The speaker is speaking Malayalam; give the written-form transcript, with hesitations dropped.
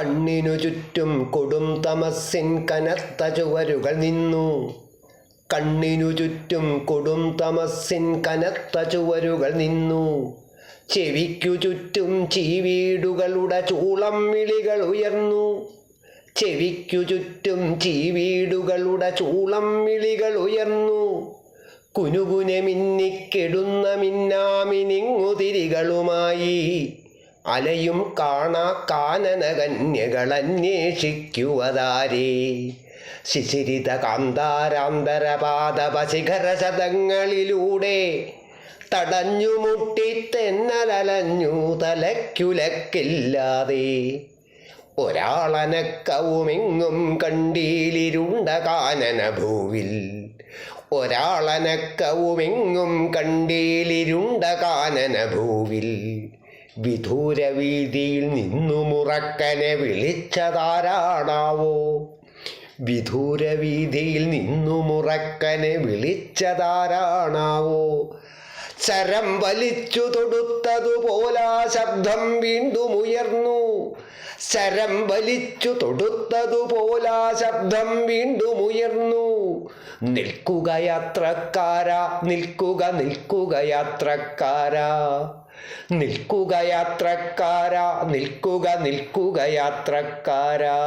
കണ്ണിനു ചുറ്റും കൊടും തമസ്സിൻ കനത്ത ചുവരുകൾ നിന്നു. കണ്ണിനു ചുറ്റും കൊടും തമസ്സിൻ കനത്ത ചുവരുകൾ നിന്നു. ചെവിക്കു ചുറ്റും ചീവീടുകളുടെ ചൂളം വിളികൾ ഉയർന്നു. ചെവിക്കു ചുറ്റും ചീവീടുകളുടെ ചൂളം വിളികൾ ഉയർന്നു. കുനുകുനെ മിന്നിക്കെടുന്ന മിന്നാമിനിങ്ങുതിരികളുമായി അലയും കാണാ കാനന കന്യകൾ അന്വേഷിക്കുവതാരേ. ശിശിരിത കാന്താരാന്തരപാദപശിഖര ശതങ്ങളിലൂടെ തടഞ്ഞുമുട്ടി തെന്നലലഞ്ഞു തലയ്ക്കുലക്കില്ലാതെ. ഒരാളനക്കവുമെങ്ങും കണ്ടീലിരുണ്ട കാനന ഭൂവിൽ. ഒരാളനക്കവുമെങ്ങും കണ്ടീലിരുണ്ട കാനന ഭൂവിൽ. വിദൂരവീതിയിൽ നിന്നുമുറക്കനെ വിളിച്ചതാരാണാവോ. വിദൂരവീതിയിൽ നിന്നുമുറക്കനെ വിളിച്ചതാരാണാവോ. ശരം വലിച്ചു തൊടുത്തതുപോലാ ശബ്ദം വീണ്ടും ഉയർന്നു. ശരം വലിച്ചു തൊടുത്തതുപോലാ ശബ്ദം വീണ്ടും ഉയർന്നു. നിൽക്കുക യാത്രക്കാരാ, നിൽക്കുക നിൽക്കുക യാത്രക്കാരാ. നിൽക്കുക യാത്രക്കാരാ, നിൽക്കുക നിൽക്കുക യാത്രക്കാരാ.